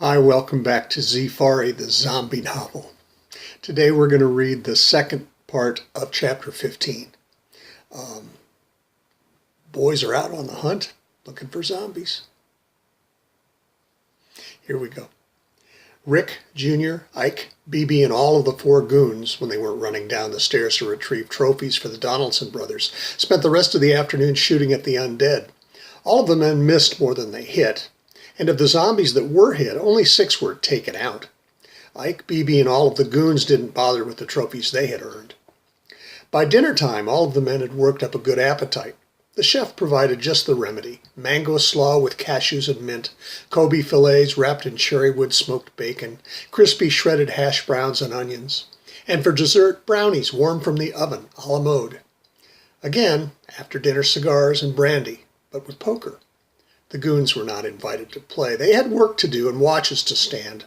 Hi, welcome back to Z-fari, the zombie novel. Today we're going to read the second part of chapter 15. Boys are out on the hunt looking for zombies. Here we go. Rick, Jr., Ike, BB, and all of the four goons, when they weren't running down the stairs to retrieve trophies for the Donaldson brothers, spent the rest of the afternoon shooting at the undead. All of the men missed more than they hit, and of the zombies that were hit, only 6 were taken out. Ike, BB, and all of the goons didn't bother with the trophies they had earned. By dinner time, all of the men had worked up a good appetite. The chef provided just the remedy: mango slaw with cashews and mint, Kobe fillets wrapped in cherrywood smoked bacon, crispy shredded hash browns and onions, and for dessert, brownies warm from the oven, a la mode. Again, after dinner cigars and brandy, but with poker. The goons were not invited to play. They had work to do and watches to stand.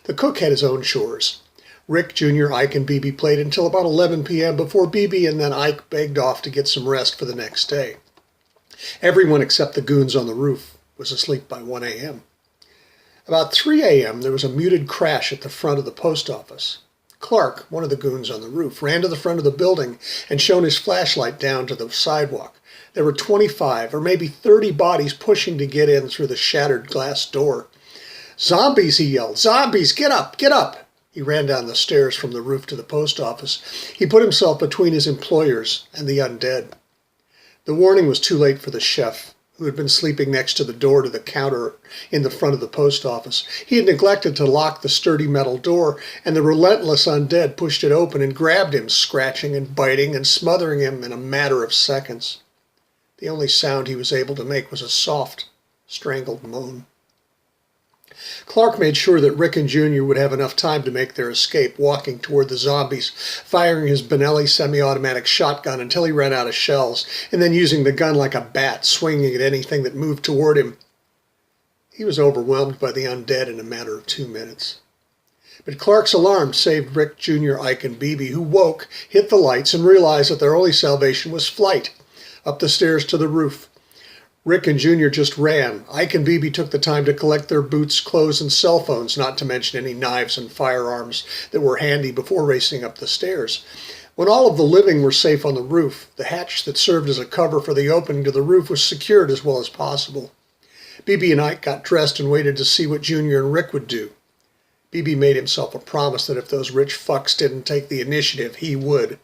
The cook had his own chores. Rick, Jr., Ike, and BB played until about 11 p.m. before BB and then Ike begged off to get some rest for the next day. Everyone except the goons on the roof was asleep by 1 a.m. About 3 a.m. there was a muted crash at the front of the post office. Clark, one of the goons on the roof, ran to the front of the building and shone his flashlight down to the sidewalk. There were 25 or maybe 30 bodies pushing to get in through the shattered glass door. "Zombies!" he yelled. "Zombies! Get up! Get up!" He ran down the stairs from the roof to the post office. He put himself between his employers and the undead. The warning was too late for the chef, who had been sleeping next to the door to the counter in the front of the post office. He had neglected to lock the sturdy metal door, and the relentless undead pushed it open and grabbed him, scratching and biting and smothering him in a matter of seconds. The only sound he was able to make was a soft, strangled moan. Clark made sure that Rick and Jr. would have enough time to make their escape, walking toward the zombies, firing his Benelli semi-automatic shotgun until he ran out of shells, and then using the gun like a bat, swinging at anything that moved toward him. He was overwhelmed by the undead in a matter of 2 minutes. But Clark's alarm saved Rick, Jr., Ike, and BB, who woke, hit the lights, and realized that their only salvation was flight, up the stairs to the roof. Rick and Jr. just ran. Ike and BB took the time to collect their boots, clothes, and cell phones, not to mention any knives and firearms that were handy before racing up the stairs. When all of the living were safe on the roof, the hatch that served as a cover for the opening to the roof was secured as well as possible. BB and Ike got dressed and waited to see what Jr. and Rick would do. BB made himself a promise that if those rich fucks didn't take the initiative, he would.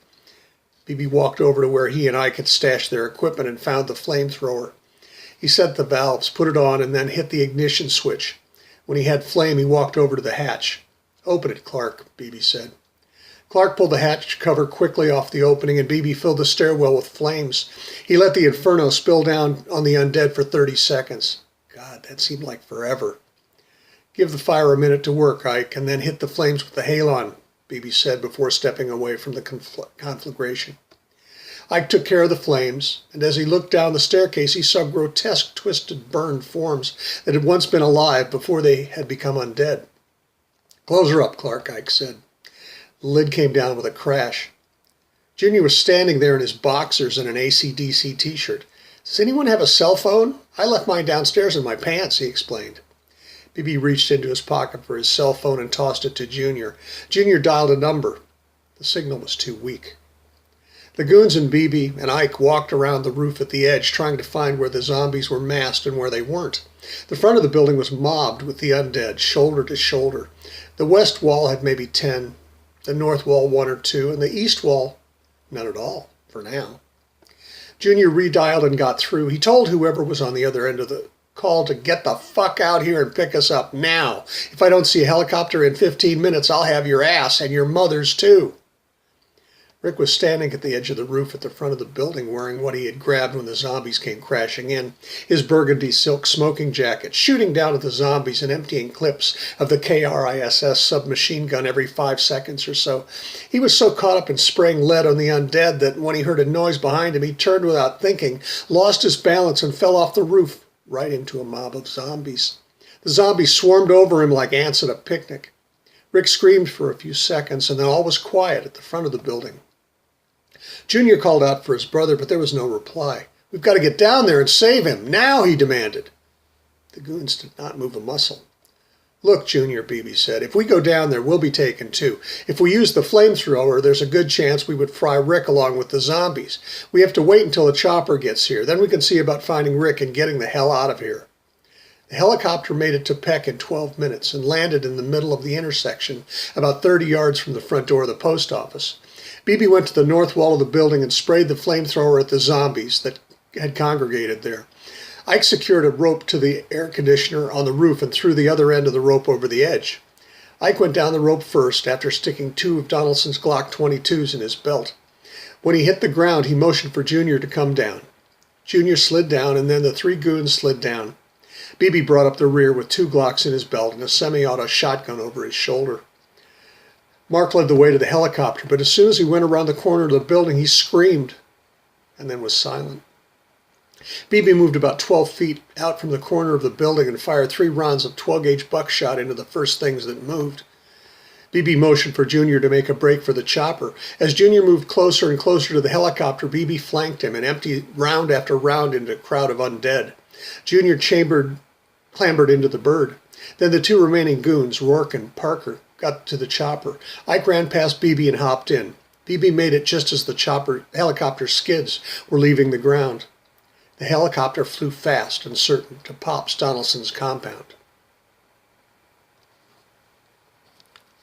BB walked over to where he and Ike had stashed their equipment and found the flamethrower. He set the valves, put it on, and then hit the ignition switch. When he had flame, he walked over to the hatch. "Open it, Clark," BB said. Clark pulled the hatch cover quickly off the opening, and BB filled the stairwell with flames. He let the inferno spill down on the undead for 30 seconds. God, that seemed like forever. "Give the fire a minute to work, Ike, and then hit the flames with the halon," BB said before stepping away from the conflagration. Ike took care of the flames, and as he looked down the staircase, he saw grotesque, twisted, burned forms that had once been alive before they had become undead. "Close her up, Clark," Ike said. The lid came down with a crash. Junior was standing there in his boxers and an AC/DC t-shirt. "Does anyone have a cell phone? I left mine downstairs in my pants," he explained. BB reached into his pocket for his cell phone and tossed it to Junior. Junior dialed a number. The signal was too weak. The goons and BB and Ike walked around the roof at the edge, trying to find where the zombies were massed and where they weren't. The front of the building was mobbed with the undead, shoulder to shoulder. The west wall had maybe 10, the north wall 1 or 2, and the east wall none at all, for now. Junior redialed and got through. He told whoever was on the other end of the call to get the fuck out here and pick us up now. If I don't see a helicopter in 15 minutes, I'll have your ass and your mother's too. Rick was standing at the edge of the roof at the front of the building, wearing what he had grabbed when the zombies came crashing in, his burgundy silk smoking jacket, shooting down at the zombies and emptying clips of the KRISS submachine gun every 5 seconds or so. He was so caught up in spraying lead on the undead that when he heard a noise behind him, he turned without thinking, lost his balance, and fell off the roof right into a mob of zombies. The zombies swarmed over him like ants at a picnic. Rick screamed for a few seconds, and then all was quiet at the front of the building. Junior called out for his brother, but there was no reply. "We've got to get down there and save him, now," he demanded. The goons did not move a muscle. "Look, Junior," Beebe said, "if we go down there, we'll be taken too. If we use the flamethrower, there's a good chance we would fry Rick along with the zombies. We have to wait until the chopper gets here. Then we can see about finding Rick and getting the hell out of here." The helicopter made it to Peck in 12 minutes and landed in the middle of the intersection, about 30 yards from the front door of the post office. Beebe went to the north wall of the building and sprayed the flamethrower at the zombies that had congregated there. Ike secured a rope to the air conditioner on the roof and threw the other end of the rope over the edge. Ike went down the rope first, after sticking 2 of Donaldson's Glock 22s in his belt. When he hit the ground, he motioned for Junior to come down. Junior slid down, and then the 3 goons slid down. Beebe brought up the rear with 2 Glocks in his belt and a semi-auto shotgun over his shoulder. Mark led the way to the helicopter, but as soon as he went around the corner of the building, he screamed and then was silent. Beebe moved about 12 feet out from the corner of the building and fired 3 rounds of 12-gauge buckshot into the first things that moved. Beebe motioned for Junior to make a break for the chopper. As Junior moved closer and closer to the helicopter, Beebe flanked him and emptied round after round into a crowd of undead. Junior clambered into the bird. Then the 2 remaining goons, Rourke and Parker, got to the chopper. Ike ran past Beebe and hopped in. Beebe made it just as the helicopter skids were leaving the ground. The helicopter flew fast and certain to Pops Donaldson's compound.